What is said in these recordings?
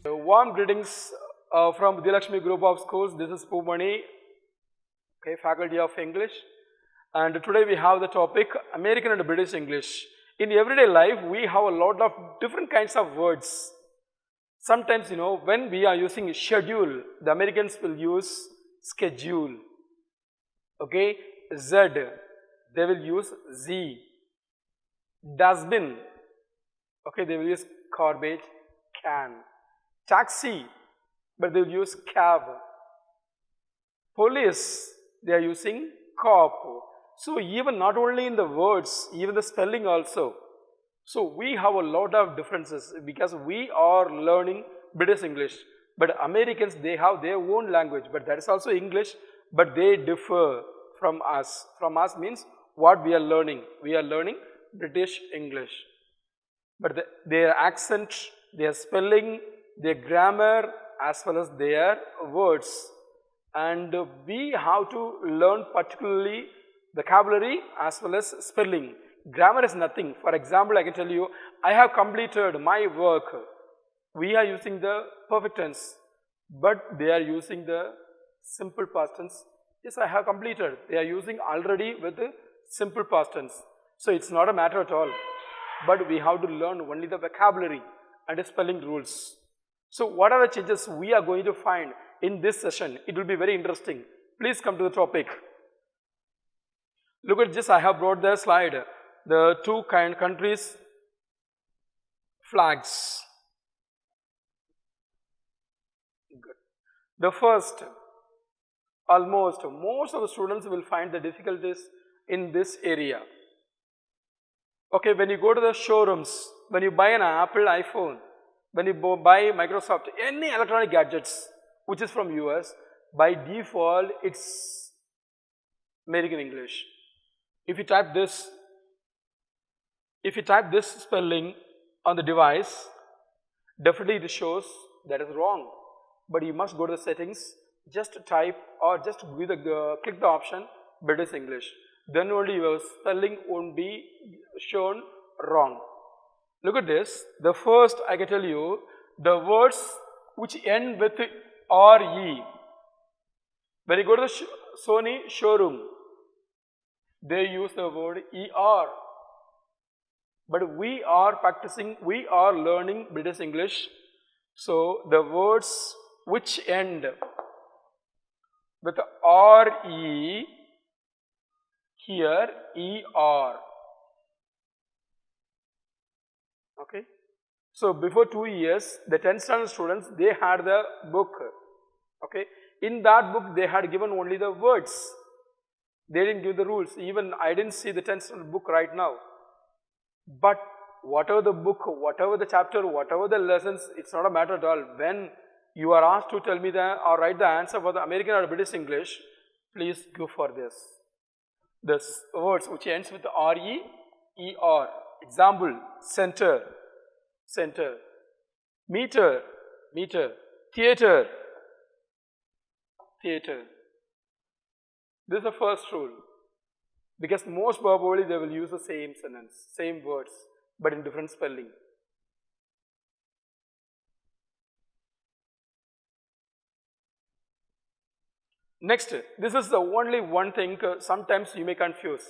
Warm greetings from Vidhyalakshmi Group of Schools. This is Pumani, okay, Faculty of English. And today we have the topic American and British English. In everyday life, we have a lot of different kinds of words. Sometimes, when we are using schedule, the Americans will use schedule. Okay, Z, they will use Z. Dustbin, okay, they will use garbage can. Taxi, but they will use cab. Police, they are using cop. So even not only in the words, even the spelling also. So we have a lot of differences because we are learning British English. But Americans, they have their own language, but that is also English, but they differ from us. From us means what we are learning. We are learning British English. But their accent, their spelling, their grammar as well as their words. And we have to learn particularly vocabulary as well as spelling. Grammar is nothing. For example, I can tell you, I have completed my work. We are using the perfect tense, but they are using the simple past tense. Yes, I have completed. They are using already with the simple past tense. So it's not a matter at all. But we have to learn only the vocabulary and the spelling rules. So what are the changes we are going to find in this session? It will be very interesting. Please come to the topic. Look at this, I have brought the slide. The two countries' flags. Good. The first, most of the students will find the difficulties in this area. Okay, when you go to the showrooms, when you buy an Apple iPhone, when you buy Microsoft, any electronic gadgets which is from US, by default it's American English. If you type this spelling on the device, definitely it shows that is wrong. But you must go to the settings, just type or just click the option British English. Then only your spelling won't be shown wrong. Look at this. The first, I can tell you, the words which end with RE. When you go to the Sony showroom, they use the word ER. But we are practicing, we are learning British English. So the words which end with RE, here ER. Okay. So before 2 years, the 10th standard students, they had the book. Okay. In that book, they had given only the words. They didn't give the rules. Even I didn't see the 10th standard book right now. But whatever the book, whatever the chapter, whatever the lessons, it's not a matter at all. When you are asked to tell me or write the answer for the American or British English, please go for this. This words which ends with RE, ER. Example, center, center. Meter, meter. Theater, theater. This is the first rule. Because most probably they will use the same sentence, same words, but in different spelling. Next, this is the only one thing sometimes you may confuse.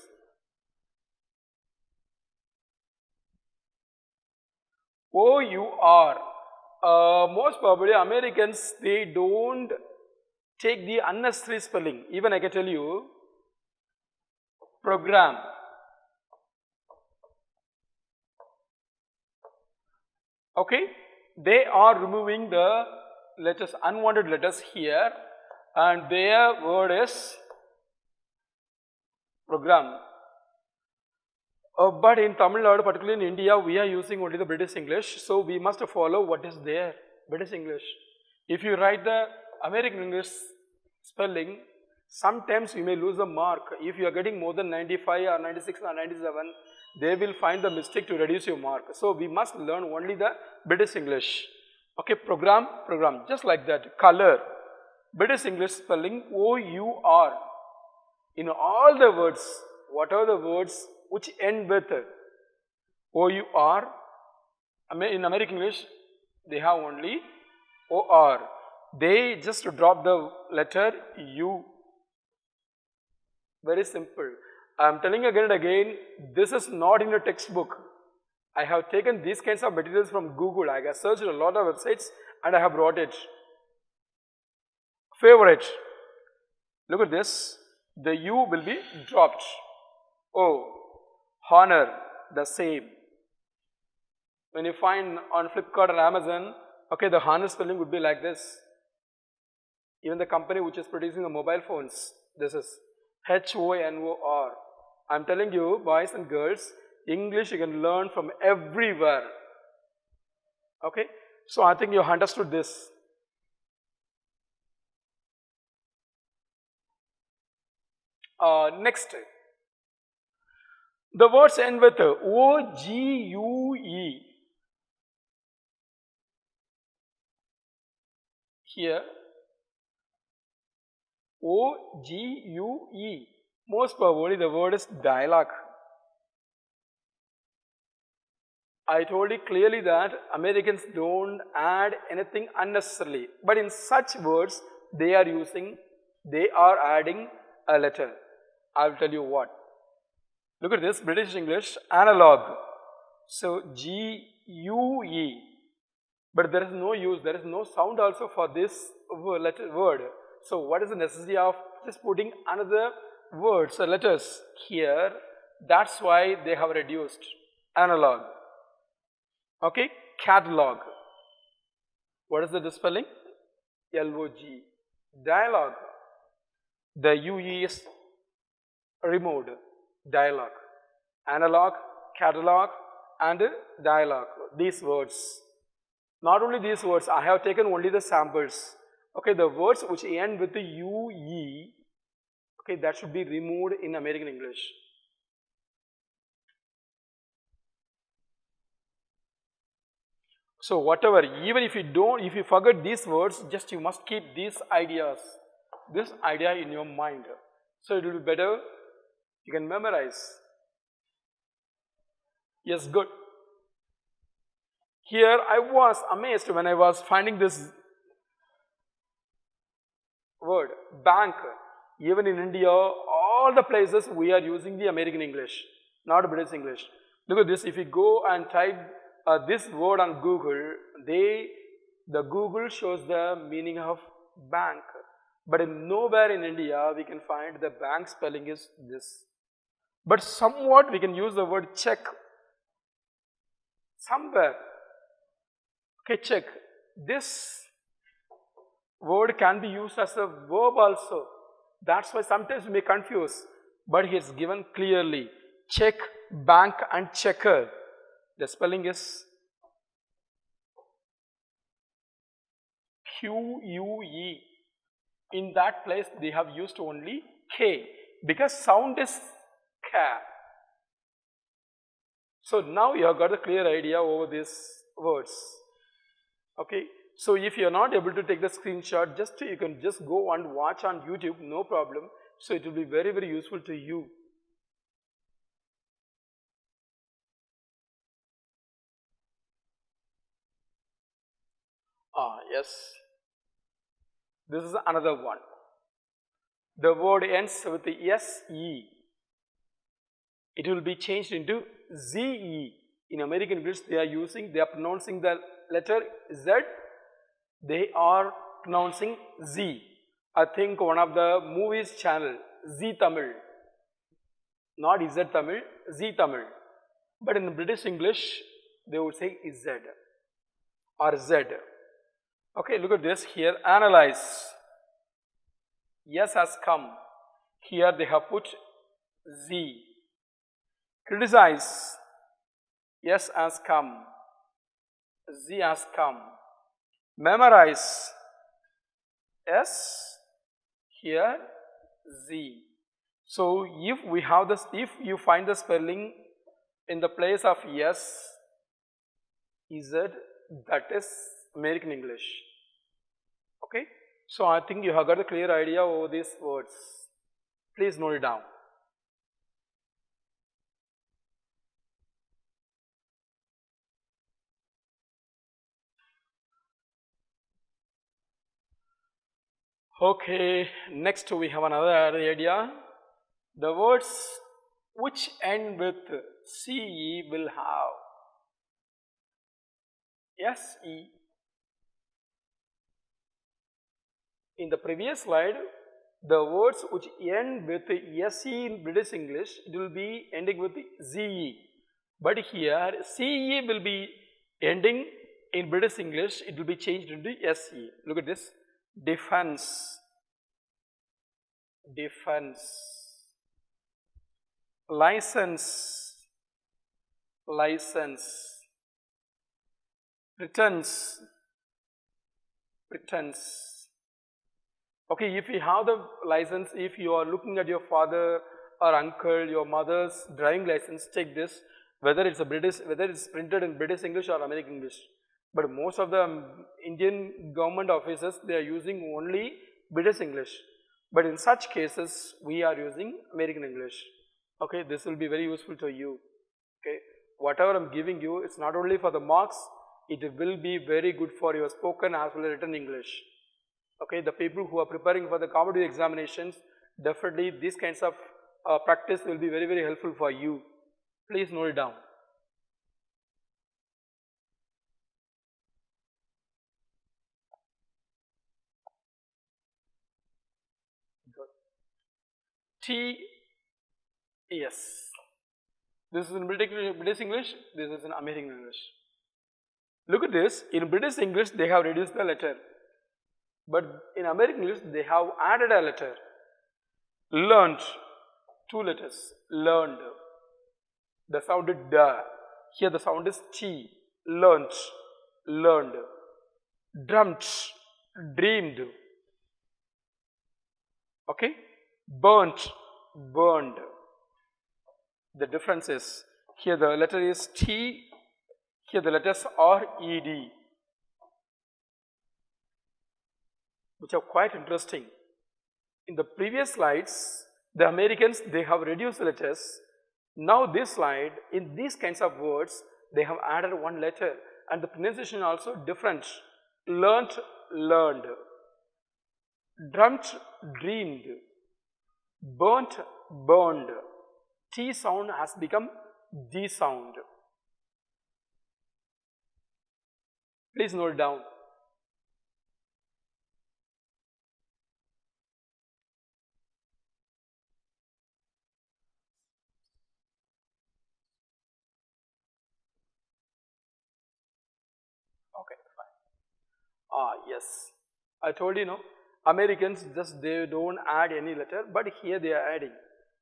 OUR. Most probably Americans, they don't take the unnecessary spelling. Even I can tell you, program. Okay, they are removing the letters, unwanted letters here, and their word is program. But in Tamil Nadu, particularly in India, we are using only the British English, so we must follow what is there, British English. If you write the American English spelling, sometimes you may lose the mark. If you are getting more than 95 or 96 or 97, they will find the mistake to reduce your mark. So we must learn only the British English. Okay, program, just like that. Color, British English spelling OUR. In all the words, what are the words which end with O-U-R? In American English, they have only O-R. They just drop the letter U. Very simple. I am telling again and again, this is not in a textbook. I have taken these kinds of materials from Google. I have searched a lot of websites and I have brought it. Favorite. Look at this. The U will be dropped. O. Honor. The same. When you find on Flipkart or Amazon, okay, the honor spelling would be like this. Even the company which is producing the mobile phones, this is H-O-N-O-R. I am telling you, boys and girls, English you can learn from everywhere. Okay, so I think you understood this. Next, the words end with O-G-U-E. Here, O-G-U-E. Most probably the word is dialogue. I told you clearly that Americans don't add anything unnecessarily. But in such words, they are adding a letter. I will tell you what. Look at this, British English, analog. So, G-U-E. But there is no use, there is no sound also for this word. So, what is the necessity of just putting another word, so letters here? That's why they have reduced. Analog. Okay, catalog. What is the spelling? L-O-G. Dialogue. The U-E is removed. Dialogue. Analog, catalog and dialogue. These words. Not only these words, I have taken only the samples. Okay, the words which end with the U-E, okay, that should be removed in American English. So whatever, even if you forget these words, just you must keep these ideas, this idea in your mind. So it will be better, you can memorize. Yes, good. Here I was amazed when I was finding this word, bank. Even in India, all the places we are using the American English, not British English. Look at this, if you go and type this word on Google, the Google shows the meaning of bank. But nowhere in India we can find the bank spelling is this. But somewhat we can use the word check. Somewhere. Okay, check. This word can be used as a verb also. That's why sometimes we may confuse. But he has given clearly. Check, bank and checker. The spelling is Q-U-E. In that place they have used only K because sound is K. So now you have got a clear idea over these words. Okay. So if you are not able to take the screenshot, you can just go and watch on YouTube, no problem. So it will be very, very useful to you. Yes. This is another one. The word ends with the S-E. It will be changed into Z-E. In American English, they are pronouncing the letter Z. They are pronouncing Z. I think one of the movies channel, Z Tamil. Not Z Tamil, Z Tamil. But in British English, they would say Z or Z. Okay, look at this here. Analyze. Yes has come. Here they have put Z. Criticize. Yes has come. Z has come. Memorize. S. Here Z. So if we have this, if you find the spelling in the place of yes, Z, that is American English. Okay. So I think you have got a clear idea over these words. Please note it down. Okay, next we have another idea. The words which end with CE will have SE. In the previous slide, the words which end with SE in British English, it will be ending with ZE. But here CE will be ending in British English, it will be changed into SE. Look at this. Defense. Defense. License. License. Returns. Returns. Okay, if you have the license, if you are looking at your father or uncle, your mother's driving license, check this, whether it's printed in British English or American English. But most of the Indian government offices, they are using only British English. But in such cases, we are using American English. Okay, this will be very useful to you. Okay, whatever I'm giving you, it's not only for the marks, it will be very good for your spoken as well as written English. Okay, the people who are preparing for the competitive examinations, definitely these kinds of practice will be very, very helpful for you. Please note it down. Good. T, yes. This is in British English, this is in American English. Look at this, in British English they have reduced the letter. But in American English, they have added a letter. Learned, 2 letters, learned. The sound is da. Here the sound is T. Learned, learned. Dreamt, dreamed. Okay? Burnt, burned. The difference is, here the letter is T, here the letters are ED. Which are quite interesting. In the previous slides, the Americans, they have reduced the letters. Now this slide, in these kinds of words, they have added 1 letter and the pronunciation also different. Learnt, learned. Dreamt, dreamed. Burnt, burned. T sound has become D sound. Please note it down. Okay, fine. Yes. I told you, no, Americans just they don't add any letter, but here they are adding.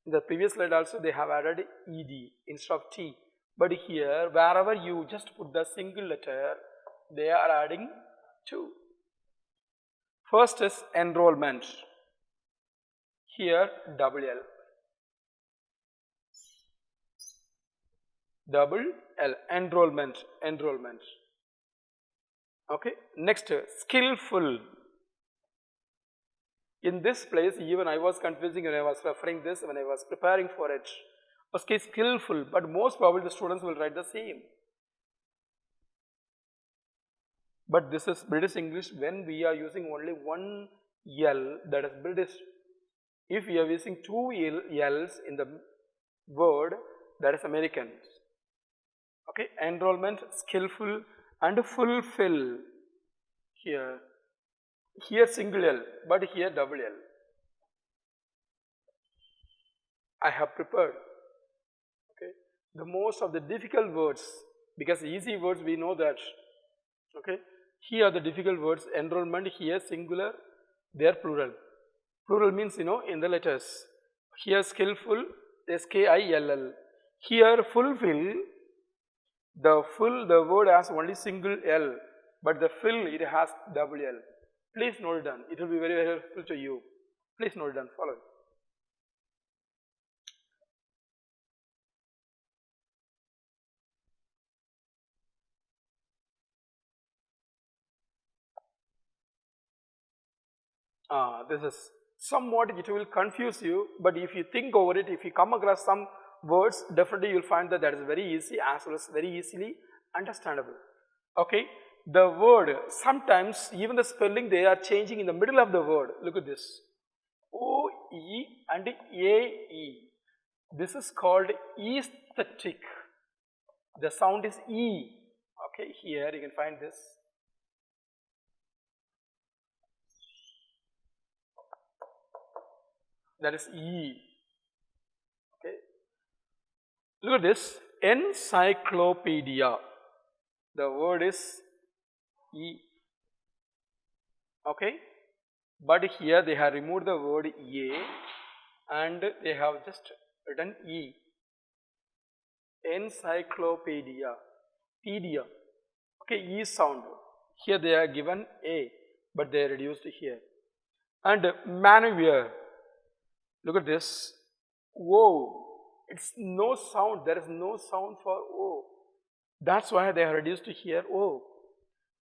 In the previous slide also they have added ed instead of t. But here wherever you just put the single letter, they are adding 2. First is enrollment. Here double L. Double L. Enrollment. Enrollment. Okay. Next, skillful. In this place, even I was confusing when I was referring this, when I was preparing for it. Okay, skillful, but most probably the students will write the same. But this is British English when we are using only 1 L, that is British. If we are using 2 L's in the word, that is American. Okay, enrollment, skillful and fulfill. Here single L, but here double L. I have prepared. Okay, the most of the difficult words, because easy words we know that. Okay, here the difficult words, enrollment, here singular, they are plural. Plural means, in the letters. Here skillful, S-K-I-L-L. Here fulfill, the word has only single L, but the fill, it has double L. Please note it down. It will be very, very helpful to you. Please note it down. Follow it. This is somewhat, it will confuse you, but if you think over it, if you come across some words, definitely you will find that is very easy as well as very easily understandable. Okay, the word, sometimes even the spelling they are changing in the middle of the word. Look at this. O, E and A, E. This is called aesthetic. The sound is E. Okay, here you can find this. That is E. Okay. Look at this. Encyclopedia. The word is E. Okay. But here they have removed the word A and they have just written E. Encyclopedia. Pedia. Okay, E sound. Here they are given A, but they are reduced here. And maneuver. Look at this. O. It's no sound. There is no sound for O. That's why they are reduced to here O.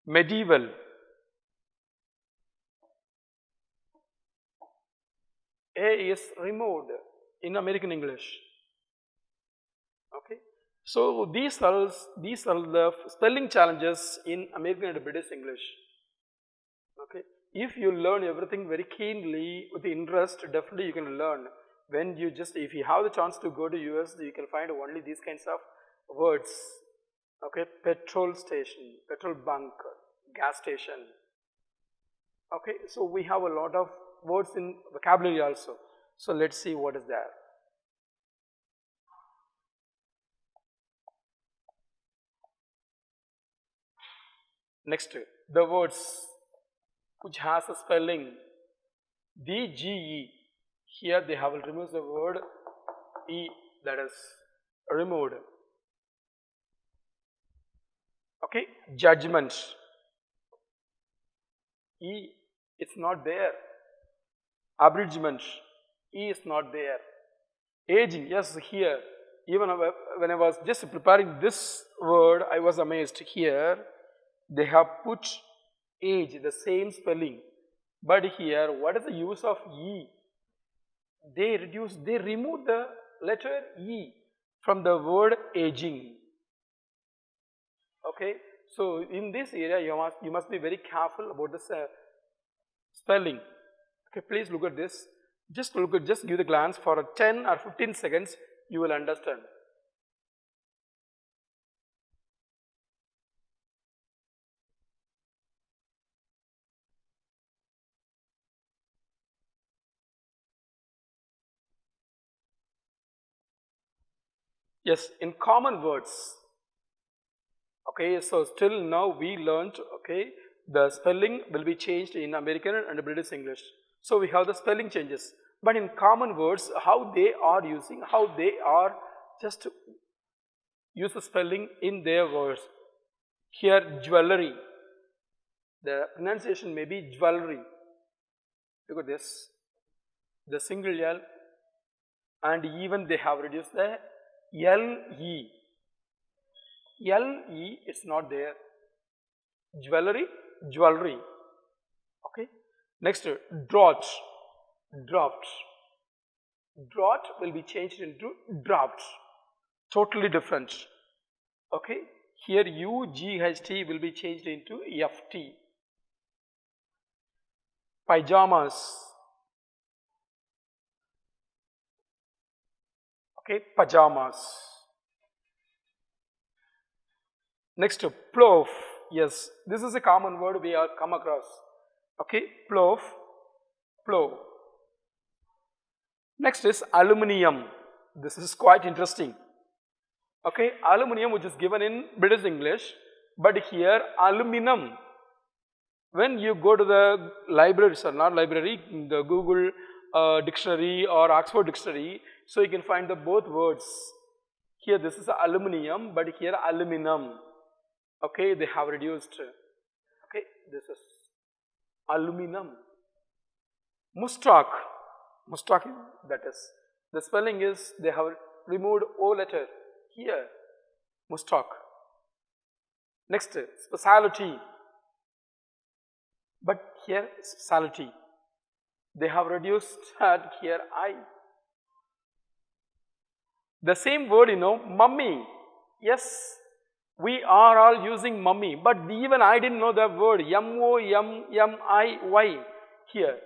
Medieval. A is removed in American English. Okay. So these are the spelling challenges in American and British English. Okay. If you learn everything very keenly with interest, definitely you can learn. When you just, if you have the chance to go to US, you can find only these kinds of words. Okay, petrol station, petrol bunk, gas station. Okay, so we have a lot of words in vocabulary also. So let's see what is there. Next, the words which has a spelling DGE. Here they have removed the word E, that is removed. Okay, judgment. E, it's not there. Abridgment. E is not there. Aging, yes, here. Even when I was just preparing this word, I was amazed. Here, they have put age, the same spelling. But here, what is the use of E? They remove the letter E from the word aging. Okay, so in this area you must be very careful about this spelling. Okay, please look at this. Just give the glance for 10 or 15 seconds. You will understand. Yes, in common words. Okay, so still now we learned, okay, the spelling will be changed in American and British English. So we have the spelling changes. But in common words, how they are using, how they are just use the spelling in their words. Here, jewelry. The pronunciation may be jewelry. Look at this. The single L, and even they have reduced the LE. LE is not there. Jewelry, jewelry. Okay. Next, draught. Draft. Draught will be changed into draft. Totally different. Okay. Here UGHT will be changed into FT. Pajamas. Okay, pajamas. Next, plough. Yes, this is a common word we have come across. Okay, plough, plough. Next is aluminium. This is quite interesting. Okay, aluminium, which is given in British English, but here aluminum. When you go to the libraries, or not library, the Google dictionary or Oxford dictionary, so you can find the both words. Here this is aluminium, but here aluminum. Okay, they have reduced. Okay, this is aluminum. Mustak. Mustak, that is. The spelling is, they have removed O letter here. Mustak. Next, specialty. But here, specialty. They have reduced at here I. The same word, mummy. Yes, We are all using mummy, but even I didn't know the word M-O-M-M-I-Y here.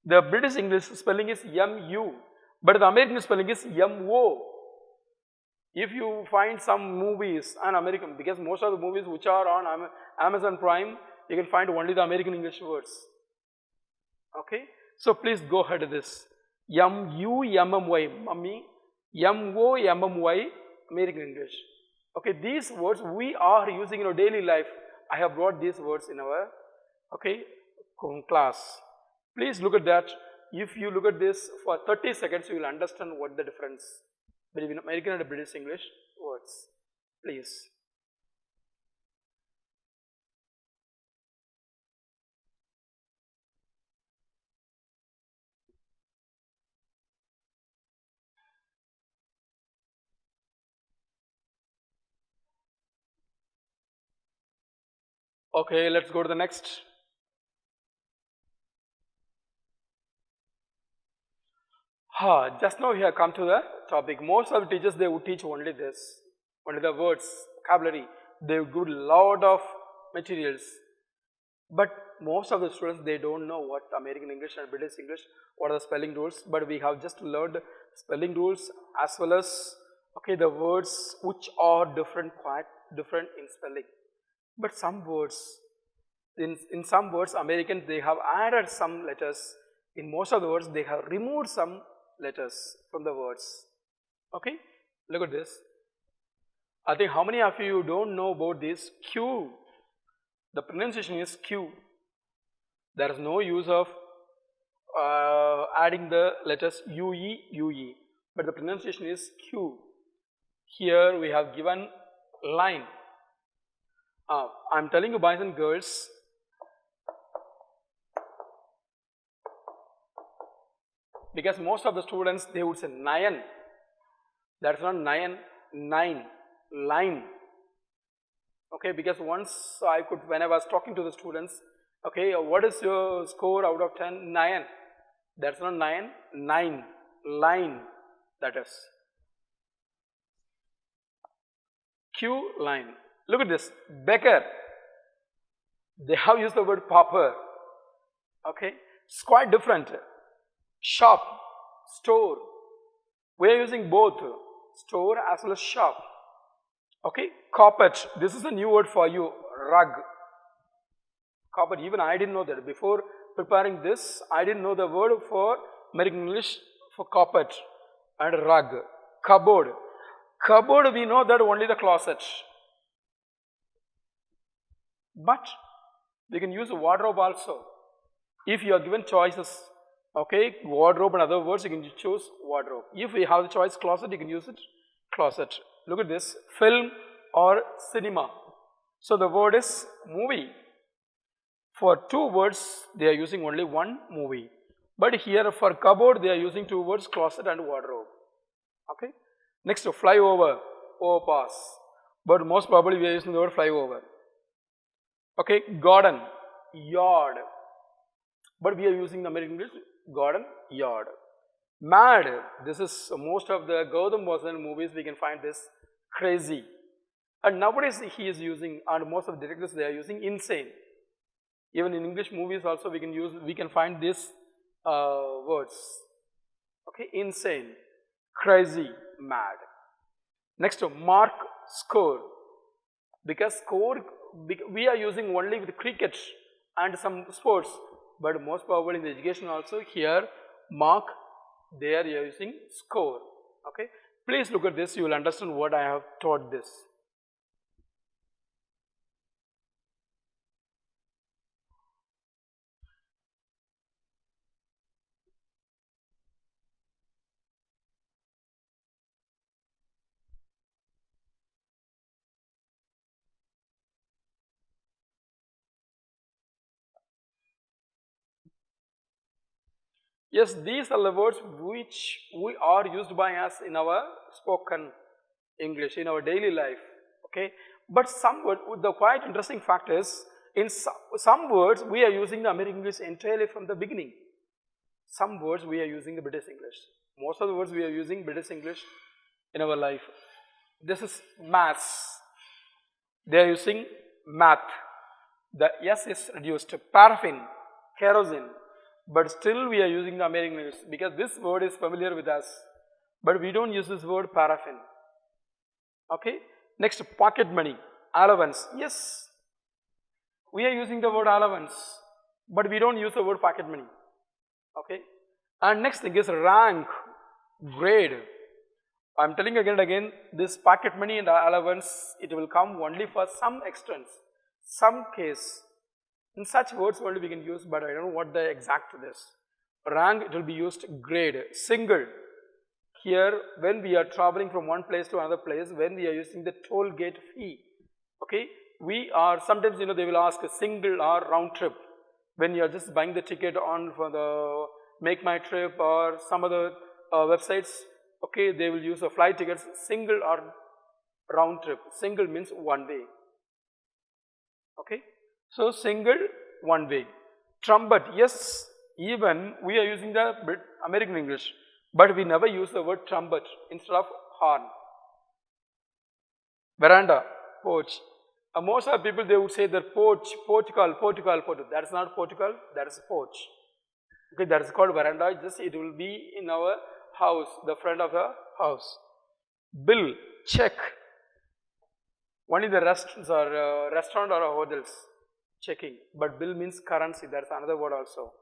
The British English spelling is M-U, but the American spelling is M-O. If you find some movies and American, because most of the movies which are on Amazon Prime, you can find only the American English words. Okay, so please go ahead with this. M-U-M-M-Y, mummy, M-O-M-M-Y, American English. Okay, these words we are using in our daily life. I have brought these words in our, class. Please look at that. If you look at this for 30 seconds, you will understand what the difference between American and British English words. Please. Okay, let's go to the next. Just now we have come to the topic. Most of the teachers, they would teach only this, only the words, vocabulary. They would give a lot of materials. But most of the students, they don't know what American English and British English, what are the spelling rules. But we have just learned spelling rules as well as, the words which are different, quite different in spelling. But some words, in some words, Americans, they have added some letters. In most of the words, they have removed some letters from the words. Okay, look at this. I think how many of you don't know about this Q? The pronunciation is Q. There is no use of adding the letters UE, UE, but the pronunciation is Q. Here we have given line. I am telling you, boys and girls, because most of the students, they would say 9. That's not 9, 9, line. Okay, because once when I was talking to the students, what is your score out of 10? 9. That's not 9, 9, line, that is. Q, line. Look at this, Becker. They have used the word pauper. Okay, it's quite different. Shop, store. We are using both, store as well as shop. Okay, carpet. This is a new word for you, rug. Carpet, even I didn't know that. Before preparing this, I didn't know the word for American English for carpet and rug. Cupboard. Cupboard, we know that only the closet. But we can use wardrobe also. If you are given choices, wardrobe and other words, you can choose wardrobe. If we have the choice closet, you can use it, closet. Look at this, film or cinema. So the word is movie. For 2 words, they are using only one movie. But here for cupboard, they are using 2 words, closet and wardrobe. Okay. Next, flyover, overpass. But most probably we are using the word flyover. Okay, garden, yard. But we are using the American English, garden, yard. Mad, this is most of the Gautam Vasan movies, we can find this, crazy. And nowadays he is using, and most of the directors, they are using insane. Even in English movies also we can find these words. Okay, insane, crazy, mad. Next, mark, score. Because score, we are using only with cricket and some sports. But most probably in the education also, here, mark, there you are using score. Okay, please look at this, you will understand what I have taught this. Yes, these are the words which we are used by us in our spoken English, in our daily life. Okay, but some words, the quite interesting fact is, in some words we are using the American English entirely from the beginning. Some words we are using the British English. Most of the words we are using British English in our life. This is maths. They are using math. The S is reduced. Paraffin, kerosene. But still we are using the American English because this word is familiar with us. But we don't use this word paraffin. Okay. Next, pocket money, allowance. Yes, we are using the word allowance, but we don't use the word pocket money. Okay. And next thing is rank, grade. I am telling again and again, this pocket money and allowance, it will come only for some extent, some case. In such words only we can use, but I don't know what the exact this. Rank, it will be used. Grade, single. Here, when we are traveling from one place to another place, when we are using the toll gate fee, okay, we are sometimes, you know, they will ask a single or round trip. When you are just buying the ticket on for the Make My Trip or some other websites, okay, they will use a flight tickets, single or round trip. Single means one way. Okay, so single, one way. Trumpet, yes, even we are using the American English, but we never use the word trumpet instead of horn. Veranda, porch. Most of the people, they would say that porch, portico. That is not portico, that is porch. Okay, that is called veranda. Just it will be in our house, the front of the house. Bill, check. Only the restaurants or restaurant or hotels checking. But bill means currency. That's another word also.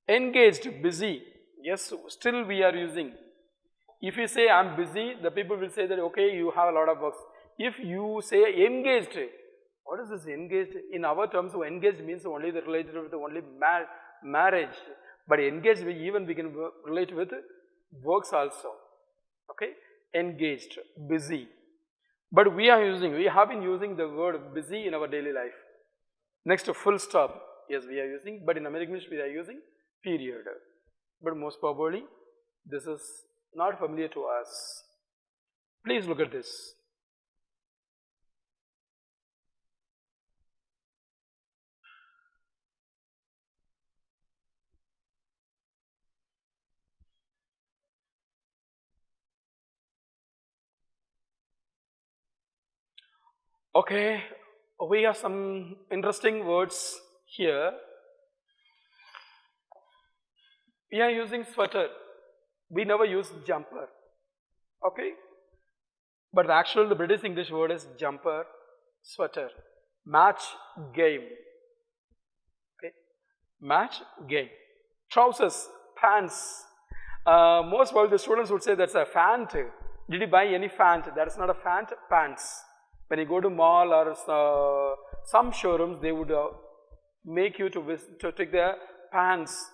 Engaged, busy. Yes, still we are using. If you say I am busy, the people will say that okay, you have a lot of works. If you say engaged, what is this engaged? In our terms, engaged means only the related with only marriage. But engaged, even we can relate with works also. Okay, engaged, busy. But we have been using the word busy in our daily life. Next, full stop. Yes, we are using, but in American English we are using period. But most probably, this is not familiar to us. Please look at this. Okay, we have some interesting words here. We are using sweater. We never use jumper. Okay, but the British English word is jumper, sweater. Match, game. Okay, match, game. Trousers, pants. Most probably the students would say that's a fant. Did you buy any fant? That is not a fant, pants. When you go to mall or some showrooms, they would make you to take the pants.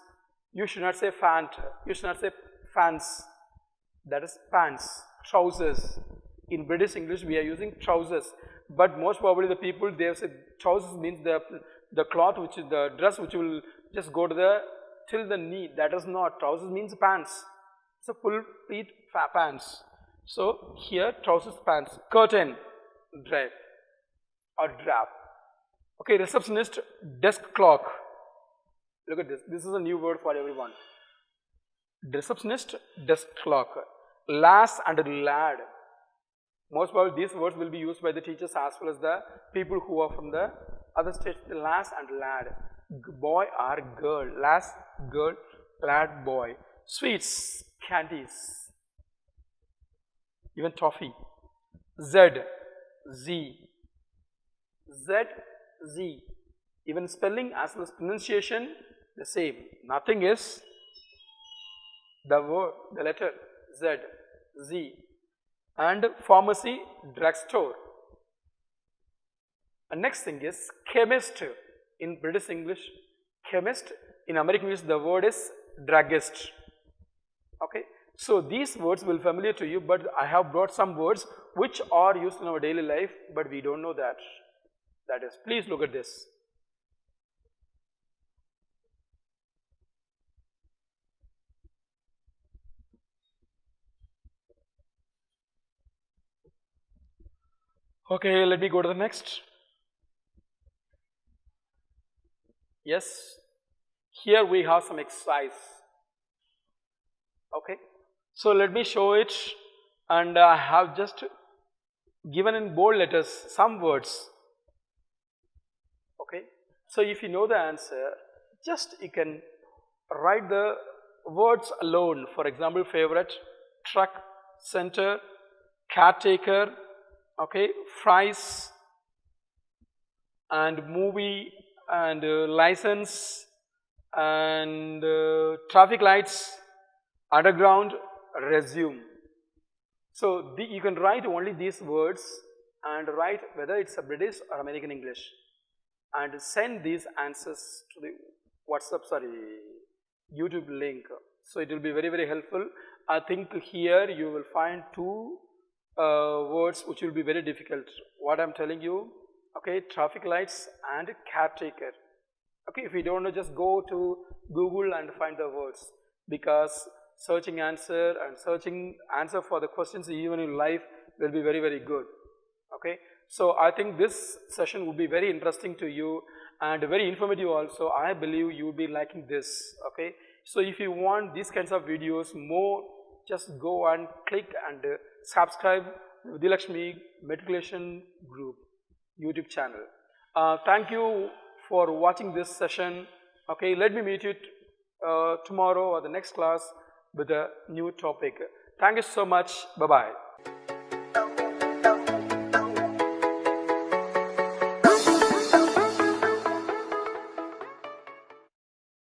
You should not say fant. You should not say fans. That is pants. Trousers. In British English, we are using trousers. But most probably the people, they have said trousers means the cloth, which is the dress which will just go to till the knee. That is not. Trousers means pants. It's a full feet pants. So here trousers, pants. Curtain, drape or drap. Okay, receptionist, desk clock. Look at this. This is a new word for everyone. Receptionist, desk clock. Lass and lad. Most probably these words will be used by the teachers as well as the people who are from the other states. The lass and lad. Boy or girl. Lass, girl, lad, boy. Sweets, candies. Even toffee. Z, Z. Z, Z. Even spelling as well as pronunciation, the same. Nothing is the word, the letter Z, Z. And pharmacy, drugstore. And next thing is chemist. In British English, chemist. In American English, the word is druggist. Okay. So these words will be familiar to you, but I have brought some words which are used in our daily life, but we don't know that. That is, please look at this. Okay, let me go to the next. Yes, here we have some exercise. Okay, so let me show it, and I have just given in bold letters some words. Okay, so if you know the answer, just you can write the words alone. For example, favorite, truck, center, caretaker, okay, fries, and movie, and license, and traffic lights, underground, resume. So you can write only these words and write whether it's a British or American English, and send these answers to the YouTube link. So it will be very, very helpful. I think here you will find two words which will be very difficult. What I'm telling you, okay, traffic lights and caretaker. Okay, if you don't know, just go to Google and find the words, because searching answer for the questions even in life will be very, very good. Okay, so I think this session will be very interesting to you and very informative also. I believe you will be liking this. Okay, so if you want these kinds of videos more, just go and click and subscribe Vidhyalakshmi Matriculation Group YouTube channel. Thank you for watching this session. Okay, let me meet you tomorrow or the next class with a new topic. Thank you so much. Bye bye.